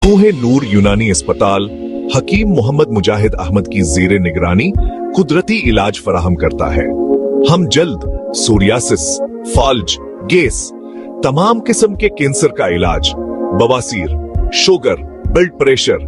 कोहे नूर यूनानी अस्पताल हकीम मोहम्मद मुजाहिद अहमद की जेरे निगरानी कुदरती इलाज फराहम करता है। हम जल्द, सोरियासिस, फाल्ज, गैस, तमाम किस्म के कैंसर का इलाज, बवासीर, शुगर, ब्लड प्रेशर,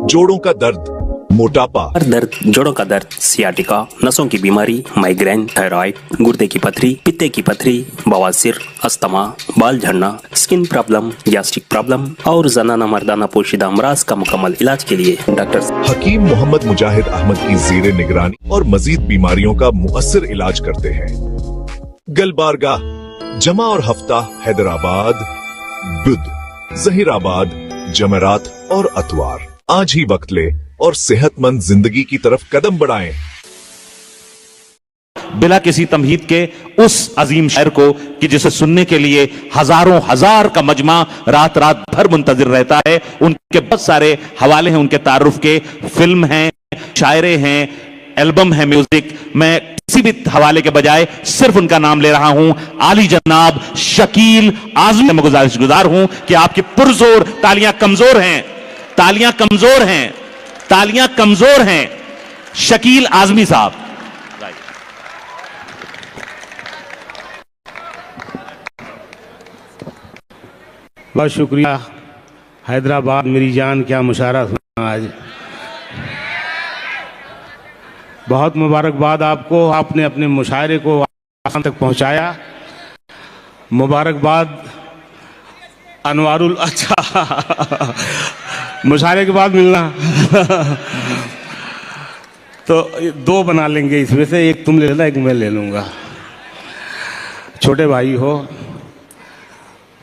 जोड़ों का दर्द, मोटापा, दर्द, जोड़ों का दर्द, सियाटिका, नसों की बीमारी, माइग्रेन, थायराइड, गुर्दे की पथरी, पित्ते की पथरी, बवासीर, अस्थमा, बाल झड़ना, स्किन प्रॉब्लम, गैस्ट्रिक प्रॉब्लम और जनाना मर्दाना पोशीदा अमराज का मुकम्मल इलाज के लिए डॉक्टर हकीम मोहम्मद मुजाहिद अहमद की जेरे निगरानी और मजीद बीमारियों का मुअस्सर इलाज करते हैं। गलबारगाह, जमा और हफ्ता, हैदराबाद, बुध, जहीराबाद, जमेरात और अतवार। आज ही वक्त ले और सेहतमंद जिंदगी की तरफ कदम बढ़ाएं। बिला किसी तमहीद के उस अजीम शायर को कि जिसे सुनने के लिए हजारों हजार का मजमा रात रात भर मुंतजिर रहता है। उनके बहुत सारे हवाले हैं उनके तारुफ के, फिल्म हैं, शायरे हैं, एल्बम है, म्यूजिक। मैं किसी भी हवाले के बजाय सिर्फ उनका नाम ले रहा हूं। आली जनाब शकील आजमी। मैं गुजारिश हूं कि आपकी पुरजोर तालियां कमजोर हैं, तालियां कमजोर हैं, तालियां कमजोर हैं। शकील आजमी साहब। बहुत शुक्रिया। हैदराबाद मेरी जान, क्या मुशारा सुना आज। बहुत मुबारकबाद आपको, आपने अपने मुशायरे को आसान तक पहुंचाया। मुबारकबाद अनवारुल। अच्छा मुशायरे के बाद मिलना तो दो बना लेंगे इसमें से, एक तुम ले लेना, एक मैं ले लूंगा। छोटे भाई हो।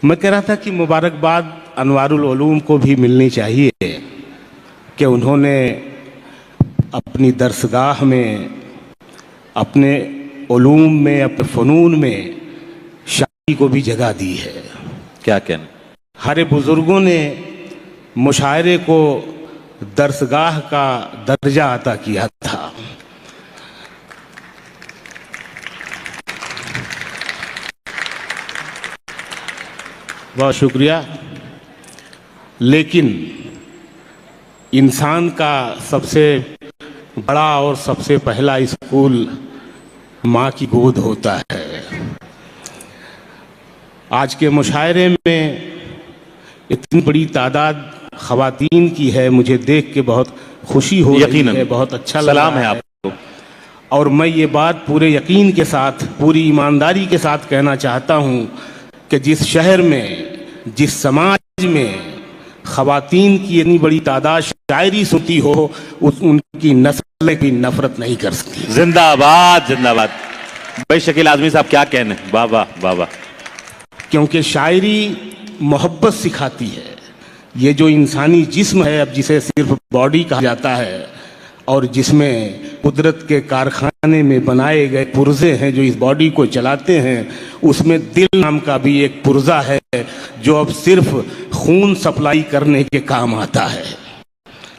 मैं कह रहा था कि मुबारकबाद अनवारुल उलूम को भी मिलनी चाहिए कि उन्होंने अपनी दरसगाह में, अपने उलूम में, अपने फ़नून में शायरी को भी जगह दी है। क्या कहना। हरे बुजुर्गों ने मुशायरे को दरसगाह का दर्जा अता किया था। बहुत शुक्रिया। लेकिन इंसान का सबसे बड़ा और सबसे पहला स्कूल माँ की गोद होता है। आज के मुशायरे में इतनी बड़ी तादाद ख़वातीन की है, मुझे देख के बहुत खुशी हो रही है, बहुत अच्छा लग रहा है आपको। और मैं ये बात पूरे यकीन के साथ, पूरी ईमानदारी के साथ कहना चाहता हूँ कि जिस शहर में, जिस समाज में ख़वातीन की इतनी बड़ी तादाद शायरी सुनती हो, उनकी नस्लें भी नफरत नहीं कर सकती। जिंदाबाद जिंदाबाद। भाई शकील आजमी साहब क्या कहने। वाह वाह वाह वाह। क्योंकि शायरी मोहब्बत सिखाती है। ये जो इंसानी जिस्म है, अब जिसे सिर्फ बॉडी कहा जाता है, और जिसमें कुदरत के कारखाने में बनाए गए पुर्जे हैं जो इस बॉडी को चलाते हैं, उसमें दिल नाम का भी एक पुर्जा है जो अब सिर्फ खून सप्लाई करने के काम आता है।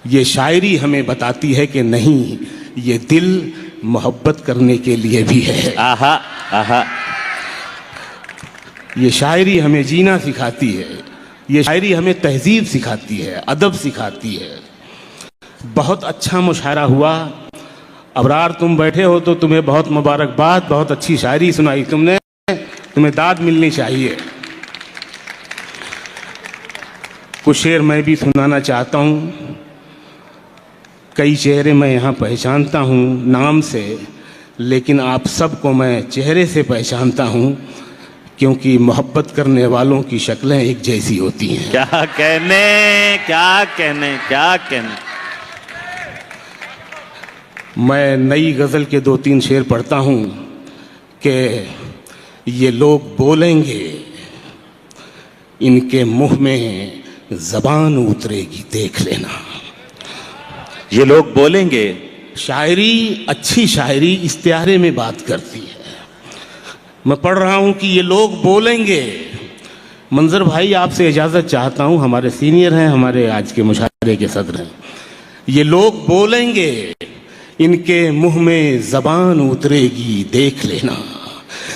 ये शायरी हमें बताती है कि नहीं, ये दिल मोहब्बत करने के लिए भी है। आहा आहा। ये शायरी हमें जीना सिखाती है, ये शायरी हमें तहजीब सिखाती है, अदब सिखाती है। बहुत अच्छा मुशायरा हुआ। अबरार तुम बैठे हो तो तुम्हें बहुत मुबारकबाद, बहुत अच्छी शायरी सुनाई तुमने, तुम्हें दाद मिलनी चाहिए। कुछ शेर मैं भी सुनाना चाहता हूँ। कई चेहरे मैं यहाँ पहचानता हूँ नाम से, लेकिन आप सबको मैं चेहरे से पहचानता हूँ, क्योंकि मोहब्बत करने वालों की शक्लें एक जैसी होती हैं। क्या कहने, क्या कहने, क्या कहने। मैं नई गज़ल के 2-3 शेर पढ़ता हूँ कि ये लोग बोलेंगे, इनके मुंह में ज़बान उतरेगी, देख लेना। ये लोग बोलेंगे। शायरी, अच्छी शायरी इस्तियारे में बात करती है। मैं पढ़ रहा हूँ कि ये लोग बोलेंगे। मंजर भाई आपसे इजाज़त चाहता हूँ, हमारे सीनियर हैं, हमारे आज के मुशायरे के सदर हैं। ये लोग बोलेंगे, इनके मुंह में ज़बान उतरेगी, देख लेना।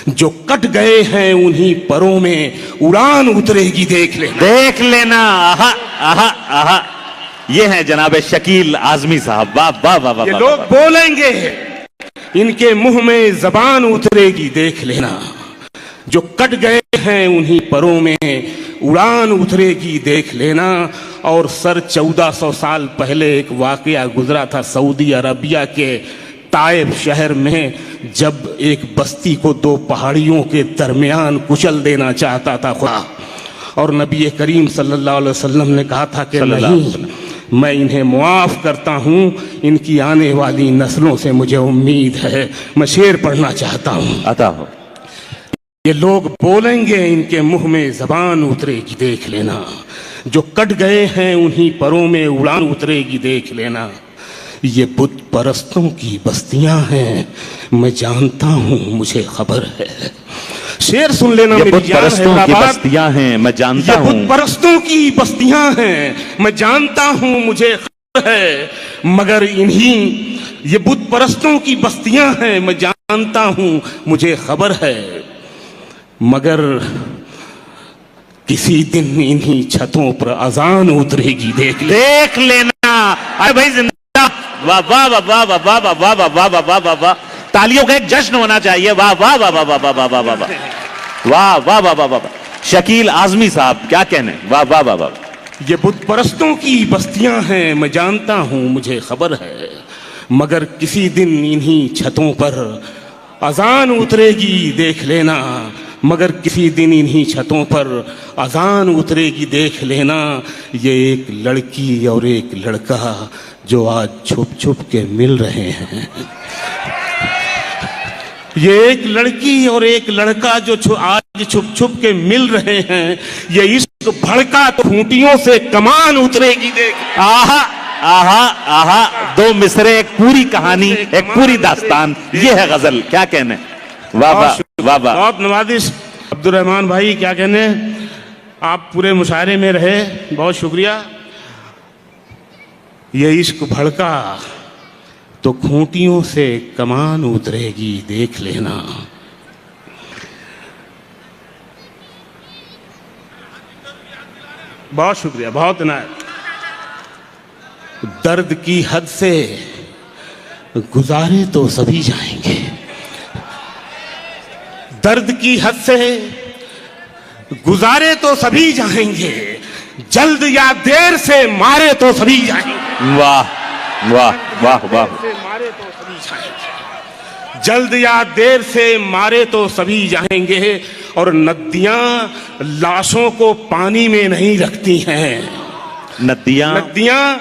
जो कट गए हैं उन्हीं परों में उड़ान उतरेगी, देख लेना। देख लेना। आहा आहा आहा, ये है जनाब शकील आजमी साहब। वाह वाह वाह वाह। ये लोग बोलेंगे, इनके मुंह में जबान उतरेगी, देख लेना। जो कट गए हैं उन्हीं परों में उड़ान उतरेगी, देख लेना। और सर 1400 साल पहले एक वाकया गुजरा था सऊदी अरबिया के ताइफ शहर में, जब एक बस्ती को दो पहाड़ियों के दरमियान कुचल देना चाहता था खुदा, और नबी करीम सल्लल्लाहु अलैहि वसल्लम ने कहा था कि नहीं, मैं इन्हें मुआफ करता हूँ, इनकी आने वाली नस्लों से मुझे उम्मीद है। मैं शेर पढ़ना चाहता हूँ। अता हो। ये लोग बोलेंगे, इनके मुंह में जबान उतरेगी, देख लेना। जो कट गए हैं उन्हीं परों में उड़ान उतरेगी, देख लेना। ये बुत परस्तों की बस्तियां हैं, मैं जानता हूँ मुझे खबर है। शेर सुन लेना मेरी जान, परस्तों की बस्तियां हैं, मैं जानता हूँ। बुत परस्तों की बस्तियां हैं, मैं जानता हूँ मुझे खबर है। मगर इन्हीं, ये बुत परस्तों की बस्तियां हैं, मैं जानता हूँ मुझे खबर है। मगर किसी दिन इन्हीं छतों पर अजान उतरेगी, देख लेना। अरे भाई जिंदा, वाह वाह वाह वाह वाह वाह वाह वाह वाह वाह वाह वाह वाह, तालियों का एक जश्न होना चाहिए। वाह वाह वाह वाह वाह वाह वाह वाह वाह वाह वाह वाह वाह वाह। शकील आजमी साहब क्या कहने, वाह वाह वाह वाह। ये बुत परस्तों की बस्तियां हैं, मैं जानता हूं मुझे खबर है। मगर किसी दिन इन्हीं छतों पर अजान उतरेगी, देख लेना। मगर किसी दिन इन्हीं छतों पर अजान उतरेगी, देख लेना। ये एक लड़की और एक लड़का जो आज छुप छुप के मिल रहे हैं। ये एक लड़की और एक लड़का जो आज छुप छुप के मिल रहे हैं। ये इश्क भड़का तो खूंटियों से कमान उतरेगी, देख। आहा आहा आहा, दो मिसरे, एक पूरी कहानी, एक पूरी दास्तान। ये है गजल, क्या कहने। वाह वाह वाह वाह। बहुत नवाजिश अब्दुल रहमान भाई, क्या कहने, आप पूरे मुशायरे में रहे, बहुत शुक्रिया। ये इश्क भड़का तो खूंटियों से कमान उतरेगी, देख लेना। बहुत शुक्रिया, बहुत इनायत। दर्द की हद से गुजारे तो सभी जाएंगे, दर्द की हद से गुजारे तो सभी जाएंगे, जल्द या देर से मारे तो सभी जाएंगे। वाह वाह वाह वाह। मारे तो सभी जाएंगे, जल्द या देर से मारे तो सभी जाएंगे। और नदियां लाशों को पानी में नहीं रखती हैं, नदियां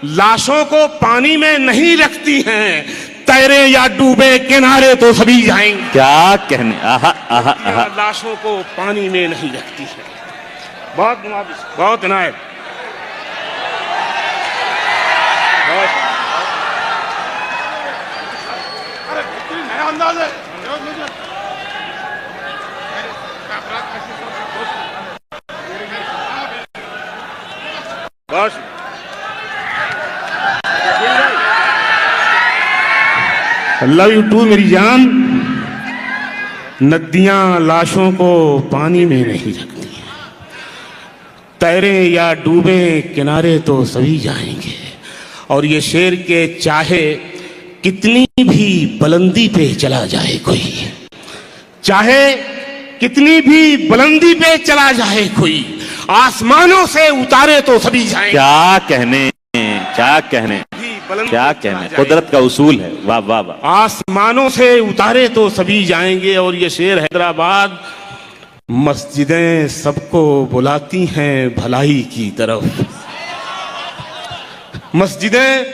लाशों को पानी में नहीं रखती हैं। तैरे या डूबे किनारे तो सभी जाएंगे। क्या कहने, आहा आहा आहा। लाशों को पानी में नहीं रखती है। बहुत बहुत इनायत। नया अंदाज है। बस लव यू टू मेरी जान। नदियां लाशों को पानी में नहीं रखती, तैरे या डूबे किनारे तो सभी जाएंगे। और ये शेर के चाहे कितनी भी बुलंदी पे चला जाए कोई, चाहे कितनी भी बुलंदी पे चला जाए कोई, आसमानों से उतारे तो सभी जाएंगे। क्या कहने, क्या कहने, क्या कहने, कुदरत का उसूल है। वाह वाह वाह। आसमानों से उतारे तो सभी जाएंगे। और ये शेर हैदराबाद, मस्जिदें सबको बुलाती हैं भलाई की तरफ, मस्जिदें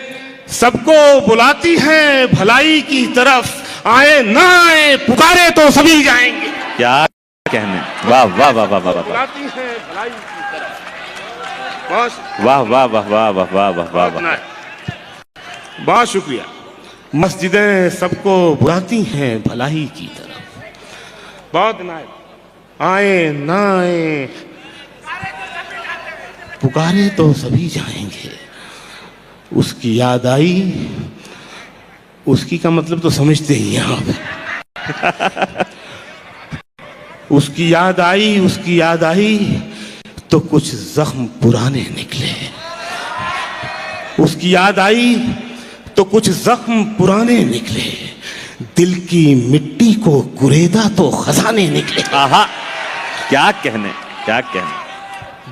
सबको बुलाती हैं भलाई की तरफ। आए ना आए पुकारे तो सभी जाएंगे। क्या कहने, वाह वाह वाह वाह वाह। बुलाती हैं भलाई की तरफ। वाह वाह वाह वाह वाह वाह वाह वाह। बहुत शुक्रिया। मस्जिदें सबको बुलाती हैं भलाई की तरफ। बहुत इनायत। आए ना आए पुकारे तो सभी जाएंगे। उसकी याद आई, उसकी का मतलब तो समझते ही हैं आप। उसकी याद आई तो कुछ जख्म पुराने निकले। उसकी याद आई तो कुछ जख्म पुराने निकले। दिल की मिट्टी को कुरेदा तो खजाने निकले। आहा, क्या कहने, क्या कहने।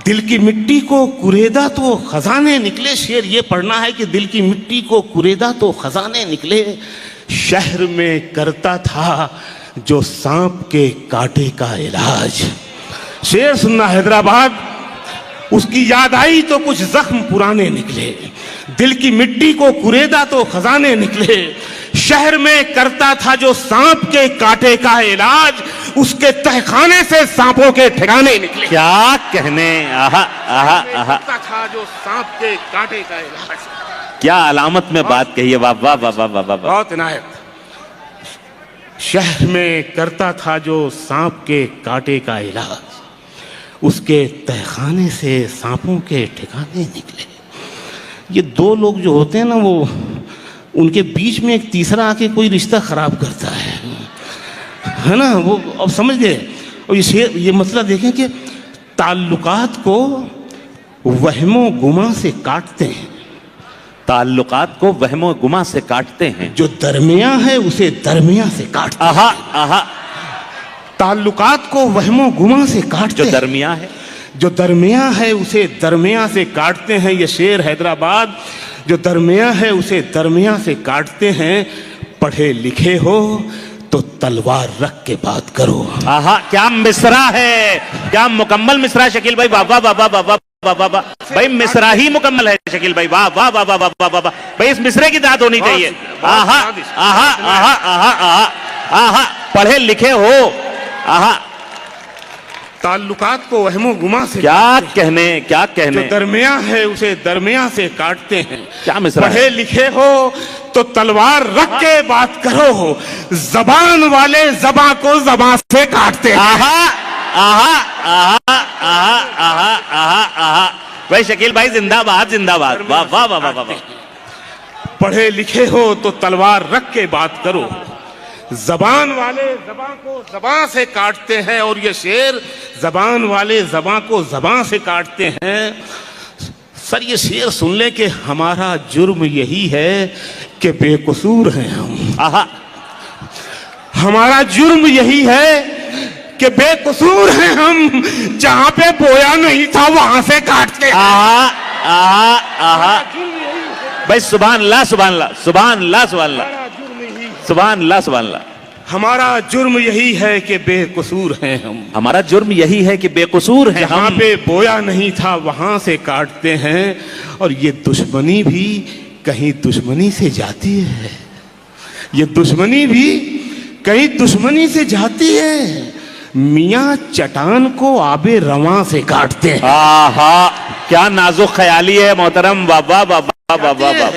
दिल की मिट्टी को कुरेदा तो खजाने निकले। शेर ये पढ़ना है कि दिल की मिट्टी को कुरेदा तो खजाने निकले। शहर में करता था जो सांप के कांटे का इलाज। शेर सुनना हैदराबाद। उसकी याद आई तो कुछ जख्म पुराने निकले। दिल की मिट्टी को कुरेदा तो खजाने निकले। शहर में करता था जो सांप के कांटे का इलाज, उसके तहखाने से सांपों के ठिकाने निकले। क्या कहने। आहा आहा आहा, करता था जो सांप के कांटे का इलाज। क्या अलामत में बात कही है। वाह वाह वाह वाह वाह वाह। बहुत इनायत। शहर में करता था जो सांप के कांटे का इलाज, उसके तहखाने से सांपों के ठिकाने निकले। ये दो लोग जो होते हैं ना, वो उनके बीच में एक तीसरा आके कोई रिश्ता खराब करता है ना। वो अब समझ गए। और ये मसला देखें कि ताल्लुकात को वहमो गुमा से काटते हैं। ताल्लुकात को वहमो गुमा से काटते हैं। जो दरमिया है उसे दरमिया से काटते हैं। आहा आहा, ताल्लुकात को वहमो गुमा से काटते जो हैं। दरमिया है, जो दरमिया है उसे दरमिया से काटते हैं। ये शेर हैदराबाद। जो दरमिया है उसे दरमिया से काटते हैं। पढ़े लिखे हो तो तलवार रख के बात करो। आहा, क्या मिसरा है, क्या मुकम्मल मिसरा शकील भाई। वाह वाह वाह वाह वाह वाह वाह वाह भाई, मिसरा ही मुकम्मल है शकील भाई। वाह वाह वाह वाह वाह वाह वाह भाई, इस मिसरे की दाद होनी चाहिए। आहा आहा आहा आहा आहा आहा, पढ़े लिखे हो। आहा, ताल्लुकात को वहमो गुमा से क्या कहने, क्या जो कहने। दरमिया है उसे दरमिया से काटते हैं। क्या मिसरा है। पढ़े लिखे हो तो तलवार रख के बात करो। जबान वाले जबां को जबां से काटते हैं। आहा आहा आहा आहा आहा आहा आहा भाई शकील भाई, जिंदाबाद जिंदाबाद। वाह वाह वाह वाह वाह। पढ़े लिखे हो तो तलवार रख के बात करो। जबान वाले जबां को जबां से काटते हैं। और ये शेर जबान वाले जबां को जबां से काटते हैं। सर ये शेर सुन ले कि हमारा जुर्म यही है कि बेकसूर हैं हम। आहा, हमारा जुर्म यही है कि बेकसूर हैं हम। जहां पे बोया नहीं था वहां से काटते हैं। आहा आहा आहा भाई, सुभान अल्लाह सुभान अल्लाह सुभान अल्लाह सुभान अल्लाह सुभान अल्लाह सुभान अल्लाह। हमारा जुर्म यही है कि बेकसूर हैं हम। हमारा जुर्म यही है कि बेकसूर हैं जहां हम। पे बोया नहीं था वहां से काटते हैं। और ये दुश्मनी भी कहीं दुश्मनी से जाती है। ये दुश्मनी भी कहीं दुश्मनी से जाती है। मियाँ चटान को आबे रवां से काटते हैं। आहा, क्या नाजुक ख्याली है मोहतरम। बाबा बाबा बाबा बाबा।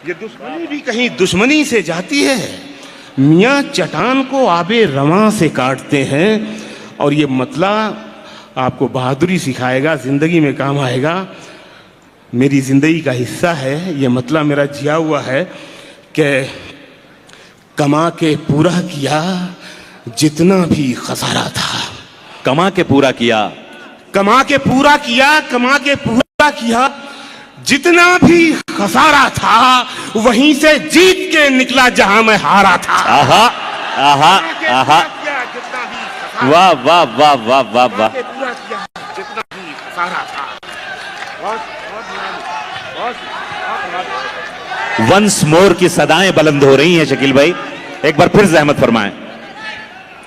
ये दुश्मनी भी कहीं दुश्मनी से जाती है। मियाँ चटान को आबे रवां से काटते हैं। और ये मतला आपको बहादुरी सिखाएगा, जिंदगी में काम आएगा। मेरी जिंदगी का हिस्सा है ये मतला, मेरा जिया हुआ है कि कमा के पूरा किया जितना भी खसारा था। कमा के पूरा किया, कमा के पूरा किया, कमा के पूरा किया जितना भी खसारा था। वहीं से जीत के निकला जहां मैं हारा था। आहा आहा आहा, वाह वाह वाह वाह वाह वाह। पूरा किया जितना भी खसारा था। वंस मोर की सदाएं बुलंद हो रही हैं शकील भाई, एक बार फिर जहमत फरमाएं।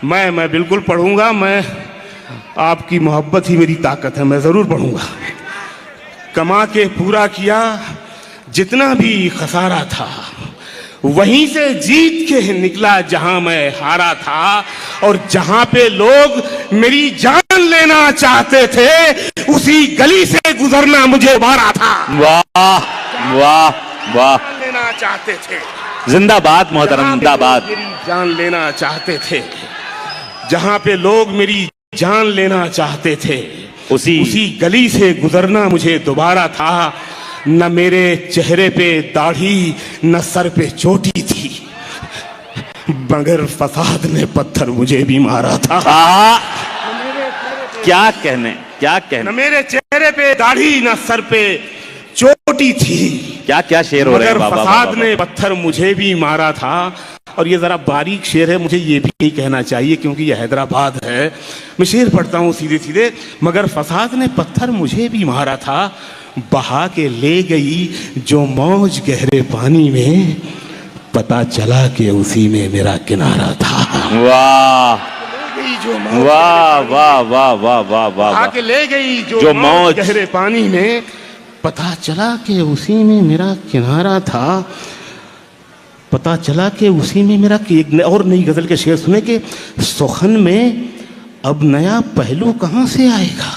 मैं बिल्कुल पढ़ूंगा। मैं आपकी मोहब्बत ही मेरी ताकत है, मैं जरूर पढ़ूंगा। कमा के पूरा किया जितना भी खसारा था। वहीं से जीत के निकला जहां मैं हारा था। और जहां पे लोग मेरी जान लेना चाहते थे उसी गली से गुजरना मुझे बारा था। वाह वाह वाह, लेना चाहते थे। जिंदाबाद मोहतरम, जिंदाबाद। मेरी जान लेना चाहते थे। जहां पे लोग मेरी जान लेना चाहते थे उसी गली से गुजरना मुझे दोबारा था। न मेरे चेहरे पे दाढ़ी न सर पे चोटी थी। मगर फसाद ने पत्थर मुझे भी मारा था। क्या कहने, क्या कहने। न मेरे चेहरे पे दाढ़ी न सर पे चोटी थी। क्या क्या शेर हो रहे हैं मगर बाबा, फसाद बाबा, ने पत्थर मुझे भी मारा था। और ये जरा बारीक शेर है, मुझे ये भी नहीं कहना चाहिए क्योंकि ये हैदराबाद है। मैं शेर पढ़ता हूँ सीधे सीधे। मगर फसाद ने पत्थर मुझे भी मारा था, बहा के ले गई जो मौज गहरे पानी में, पता चला कि उसी में मेरा किनारा था। वाह वाह वाह वाह वाह वाह वाह। बहा के ले गई जो जो मौज मौज गहरे पानी में, पता चला कि उसी में मेरा किनारा था। पता चला कि उसी में मेरा। एक और नई गजल के शेर सुने कि सुखन में अब नया पहलू कहां से आएगा।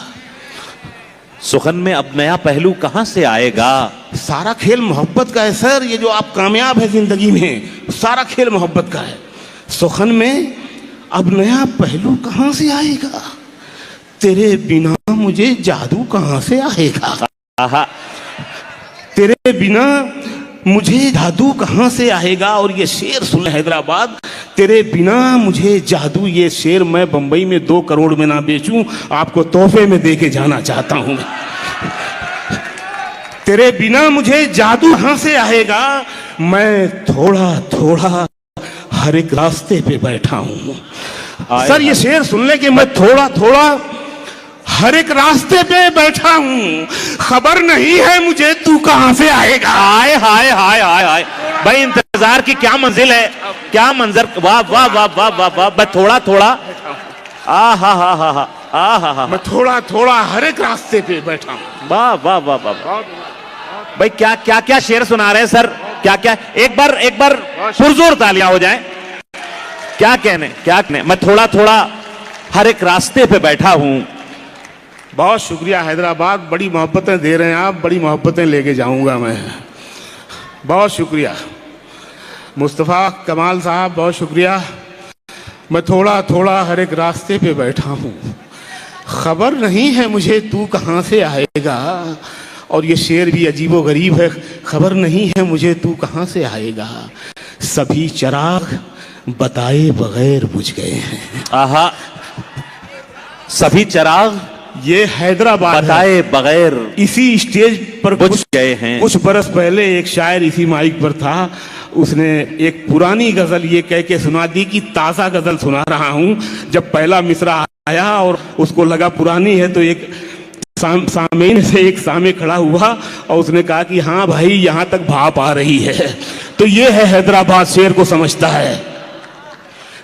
सुखन में अब नया पहलू कहां से आएगा। सारा खेल मोहब्बत का है सर। ये जो आप कामयाब है जिंदगी में, सारा खेल मोहब्बत का है। सुखन में अब नया पहलू कहां से आएगा, तेरे बिना मुझे जादू कहां से आएगा। आहा। तेरे बिना मुझे जादू कहां से आएगा। और ये शेर सुन हैदराबाद, तेरे बिना मुझे जादू। ये शेर मैं बंबई में 2 करोड़ में ना बेचूं, आपको तोहफे में दे के जाना चाहता हूं। तेरे बिना मुझे जादू कहां से आएगा, मैं थोड़ा थोड़ा हर एक रास्ते पे बैठा हूं। सर ये शेर सुन ले कि मैं थोड़ा थोड़ा हर एक रास्ते पे बैठा हूं, खबर नहीं है मुझे तू कहां से आएगा। हाय हाय हाय हाय हाय। भाई इंतजार की क्या मंजिल है, क्या मंजर। वाह वाह वाह वाह वाह वाह। मैं थोड़ा थोड़ा आ हा हा हा हा आ हा हा। मैं थोड़ा थोड़ा हर एक रास्ते पे बैठा हूं। वाह वाह वाह वाह। भाई क्या क्या क्या शेर सुना रहे हैं सर, क्या क्या। एक बार पुरजोर तालियां हो जाएं। क्या कहने, क्या कहने। मैं थोड़ा थोड़ा हर एक रास्ते पे बैठा हूं। बहुत शुक्रिया हैदराबाद, बड़ी मोहब्बतें दे रहे हैं आप, बड़ी मोहब्बतें लेके जाऊंगा मैं। बहुत शुक्रिया मुस्तफ़ा कमाल साहब, बहुत शुक्रिया। मैं थोड़ा थोड़ा हर एक रास्ते पे बैठा हूँ, खबर नहीं है मुझे तू कहाँ से आएगा। और ये शेर भी अजीबो गरीब है, खबर नहीं है मुझे तू कहाँ से आएगा, सभी चिराग बताए बगैर बुझ गए हैं। आहा। सभी चिराग ये हैदराबाद बताए बगैर इसी स्टेज पर बुझ गए हैं। कुछ बरस पहले एक शायर इसी माइक पर था, उसने एक पुरानी गजल ये कह के सुना दी कि ताज़ा गजल सुना रहा हूं। जब पहला मिसरा आया और उसको लगा पुरानी है, तो एक सामने से एक सामे खड़ा हुआ और उसने कहा कि हाँ भाई यहां तक भाप आ रही है। तो ये है हैदराबाद, शेर को समझता है।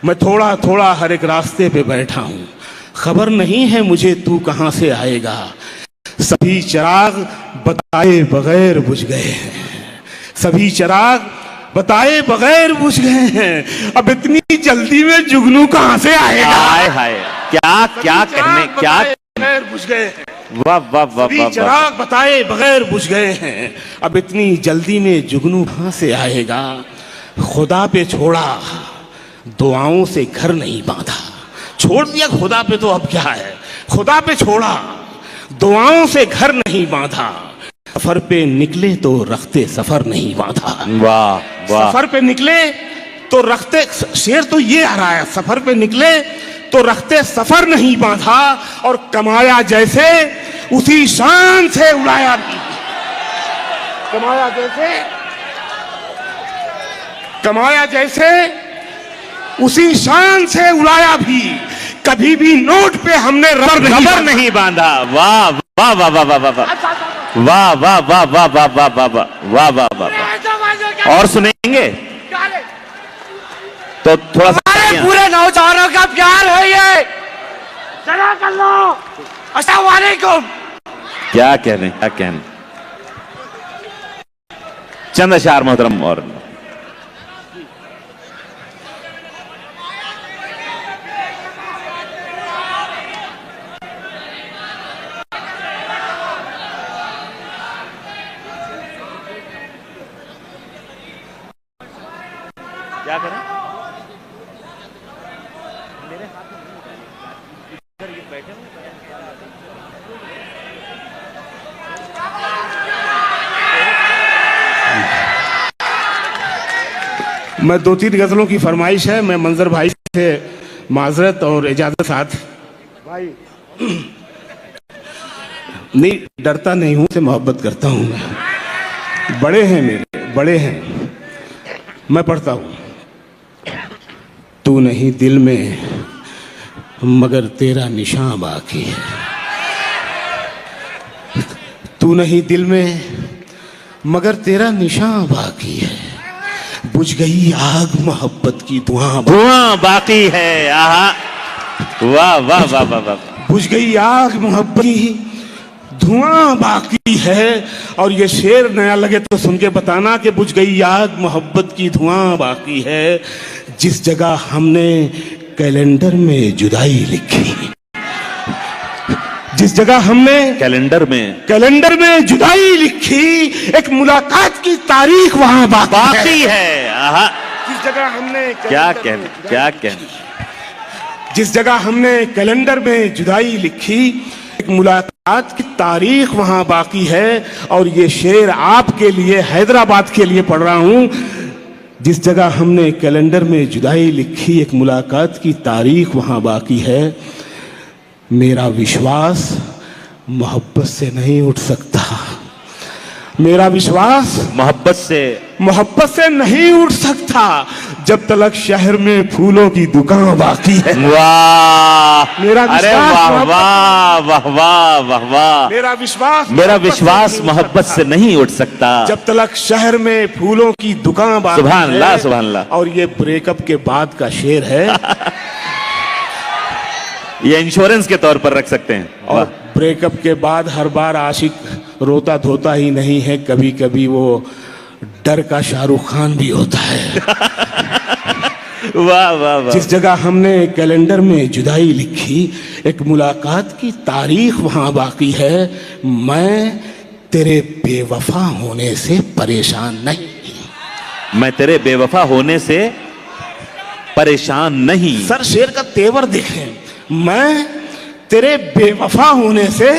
मैं थोड़ा थोड़ा हर एक रास्ते पे बैठा हूं, खबर नहीं है मुझे तू कहां से आएगा, सभी चिराग बताए बगैर बुझ गए हैं, सभी चिराग बताए बगैर बुझ गए हैं। अब इतनी जल्दी में जुगनू कहां से आएगा। हाय हाय, क्या क्या कहने, क्या बगैर बुझ गए हैं। वाह वाह वाह वाह। चिराग बताए बगैर बुझ गए हैं, अब इतनी जल्दी में जुगनू कहां से आएगा। खुदा पे छोड़ा दुआओं से घर नहीं बांधा, छोड़ दिया खुदा पे तो अब क्या है। खुदा पे छोड़ा दुआओं से घर नहीं बांधा, सफर पे निकले तो रखते सफर नहीं बांधा। वाह वाह। सफर पे निकले तो रखते, शेर तो ये आ रहा है, सफर पे निकले तो रखते सफर नहीं बांधा, और कमाया जैसे उसी शान से उड़ाया भी। कमाया जैसे उसी शान से उड़ाया भी, कभी भी नोट पे हमने रबर नहीं बांधा। वाह वाह वाह वाह वाह वाह वाह वाह वाह वाह वाह वाह वाह वाह वाह वाह। और सुनेंगे तो थोड़ा सा। पूरे नौजवानों का प्यार है ये, जरा कर लो। अस्सलाम वालेकुम। क्या कहने, क्या कहने। चंद अशार मोहतरम। और क्या करें। मेरे हाथ में ये बैठे हुए। मैं 2-3 गजलों की फरमाइश है। मैं मंजर भाई से माजरत और इजाजत साथ भाई नहीं डरता नहीं हूं, से मोहब्बत करता हूं मैं। बड़े हैं मेरे, बड़े हैं। मैं पढ़ता हूं। तू नहीं दिल में मगर तेरा निशान बाकी है। तू नहीं दिल में मगर तेरा निशान बाकी है। बुझ गई आग मोहब्बत की धुआं बाकी है। आहा, वाह वाह वाह वाह वाह। बुझ गई आग मोहब्बत की धुआं बाकी है। और ये शेर नया लगे तो सुन के बताना कि बुझ गई आग मोहब्बत की धुआं बाकी है। जिस जगह हमने कैलेंडर में जुदाई लिखी, जिस जगह हमने कैलेंडर में जुदाई लिखी, एक मुलाकात की तारीख वहां बाकी है। आहा, जिस जगह हमने क्या कहने जिस जगह हमने कैलेंडर में जुदाई लिखी, एक मुलाकात की तारीख वहां बाकी है। और ये शेर आपके लिए, हैदराबाद के लिए पढ़ रहा हूं। जिस जगह हमने कैलेंडर में जुदाई लिखी, एक मुलाकात की तारीख वहां बाकी है। मेरा विश्वास मोहब्बत से नहीं उठ सकता। मेरा विश्वास मोहब्बत से नहीं उठ सकता जब तक शहर में फूलों की दुकान बाकी है। वाह, मेरा अरे वाह वाह वाह वाह वाह वाह। मेरा विश्वास मोहब्बत से नहीं उठ सकता जब तक शहर में फूलों की दुकान बाकी है। सुभान अल्लाह, सुभान अल्लाह। और ये ब्रेकअप के बाद का शेर है। ये इंश्योरेंस के तौर पर रख सकते हैं। और ब्रेकअप के बाद हर बार आशिक रोता धोता ही नहीं है, कभी कभी वो डर का शाहरुख खान भी होता है। वाह वाह वाह। जिस जगह हमने कैलेंडर में जुदाई लिखी, एक मुलाकात की तारीख वहां बाकी है। मैं तेरे बेवफा होने से परेशान नहीं। मैं तेरे बेवफा होने से परेशान नहीं। सर शेर का तेवर देखें। मैं तेरे बेवफा होने से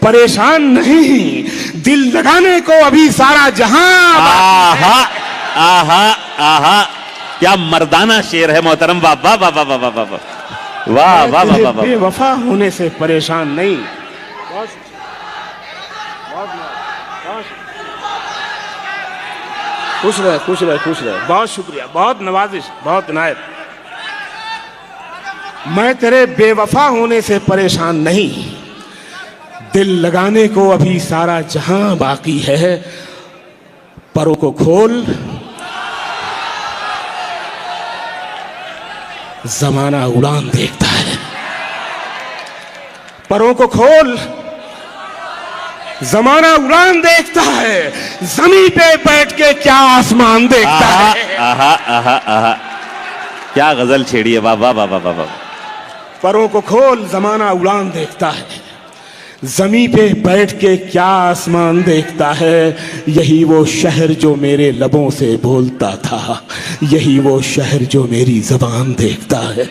परेशान नहीं, दिल लगाने को अभी सारा जहां। आहा आहा आहा, क्या मर्दाना शेर है मोहतरम। वाह वाह वाह वाह वाह वाह वाह वाह वाह वाह। बेवफा होने से परेशान नहीं। खुश रहे, खुश रहे, खुश रहे। बहुत शुक्रिया, बहुत नवाजिश, बहुत इनायत। मैं तेरे बेवफा होने से परेशान नहीं, दिल लगाने को अभी सारा जहां बाकी है। परों को खोल, जमाना उड़ान देखता है। परों को खोल, जमाना उड़ान देखता है। जमीन पे बैठ के क्या आसमान देखता है। आहा आहा आहा, क्या गजल छेड़ी है। वाह वाह वाह वाह वाह। परों को खोल, जमाना उड़ान देखता है। जमी पे बैठ के क्या आसमान देखता है। यही वो शहर जो मेरे लबों से बोलता था, यही वो शहर जो मेरी जबान देखता है।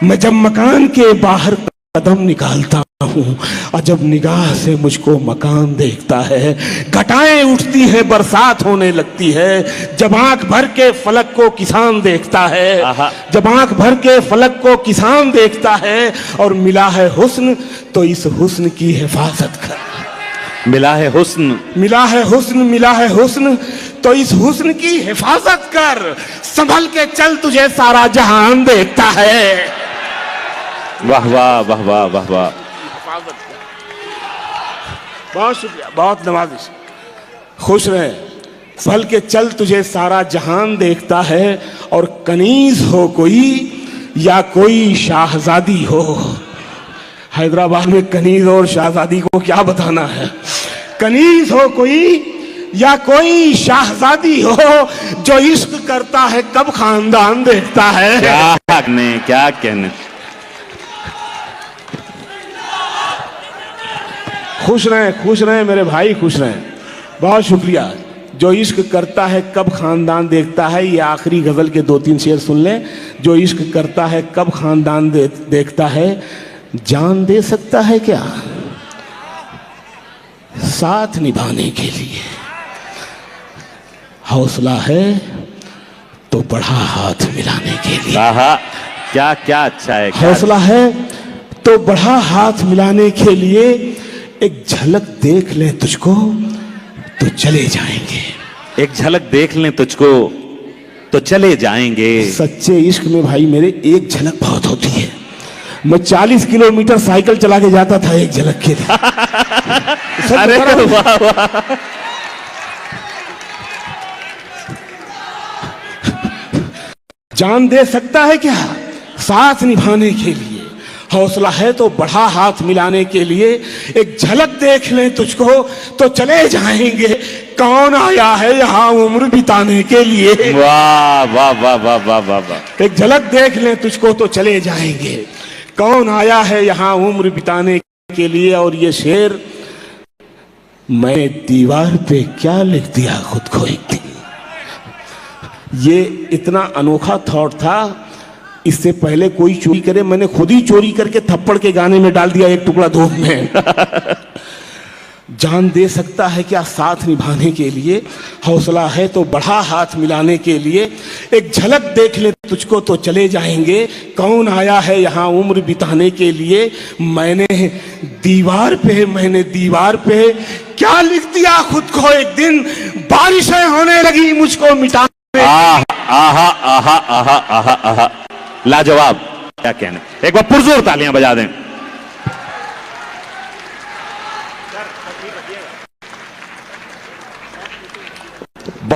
मैं जब मकान के बाहर कदम निकालता हूँ, और जब निगाह से मुझको मकान देखता है। घटाएं उठती हैं, बरसात होने लगती है। जब आंख भर के फलक को किसान देखता है, जब आंख भर के फलक को किसान देखता है। और मिला है हुस्न तो इस हुस्न की हिफाजत कर। मिला है हुस्न, मिला है हुस्न, मिला है हुस्न तो इस हुस्न की हिफाजत कर। संभल के चल, तुझे सारा जहान देखता है। वाह वाह वाह वाह वाह वाह। बहुत शुक्रिया, बहुत नवाजिश। खुश रहे। संभल के चल, तुझे सारा जहान देखता है। और कनीज हो कोई या कोई शाहजादी हो। हैदराबाद में कनीज और शाहजादी को क्या बताना है। कनीज हो कोई या कोई शाहजादी हो, जो इश्क करता है कब खानदान देखता है। क्या कहने। खुश रहें मेरे भाई, खुश रहें। बहुत शुक्रिया। जो इश्क करता है कब खानदान देखता है, ये आखिरी गजल के 2-3 शेर सुन लें। जो इश्क करता है कब खानदान देखता है। जान दे सकता है क्या साथ निभाने के लिए। हौसला है तो बढ़ा हाथ मिलाने के लिए। आहा, क्या क्या अच्छा है, क्या हौसला है तो बढ़ा हाथ मिलाने के लिए, एक झलक देख लें तुझको तो चले जाएंगे। एक झलक देख लें तुझको तो चले जाएंगे। सच्चे इश्क में भाई मेरे एक झलक बहुत होती है। मैं 40 किलोमीटर साइकिल चला के जाता था एक झलक के लिए। अरे वाह वाह, जान दे सकता है क्या साथ निभाने के लिए। हौसला है तो बढ़ा हाथ मिलाने के लिए, एक झलक देख लें तुझको तो चले जाएंगे। कौन आया है यहाँ उम्र बिताने के लिए। वाह वाह वाह वाह वाह वाह वाह। एक झलक देख लें तुझको तो चले जाएंगे। कौन आया है यहाँ उम्र बिताने के लिए। और ये शेर मैंने दीवार पे क्या लिख दिया खुद को एक दिन। ये इतना अनोखा थॉट था, इससे पहले कोई चोरी करे मैंने खुद ही चोरी करके थप्पड़ के गाने में डाल दिया एक टुकड़ा धूप में। जान दे सकता है क्या साथ निभाने के लिए। हौसला है तो बढ़ा हाथ मिलाने के लिए, एक झलक देख ले तुझको तो चले जाएंगे। कौन आया है यहाँ उम्र बिताने के लिए। मैंने दीवार पे क्या लिख दिया खुद को एक दिन। बारिशें होने लगी मुझको मिटाने। आहा आहा आहा आहा आहा, लाजवाब, क्या कहने। एक बार पुरजोर तालियां बजा दें।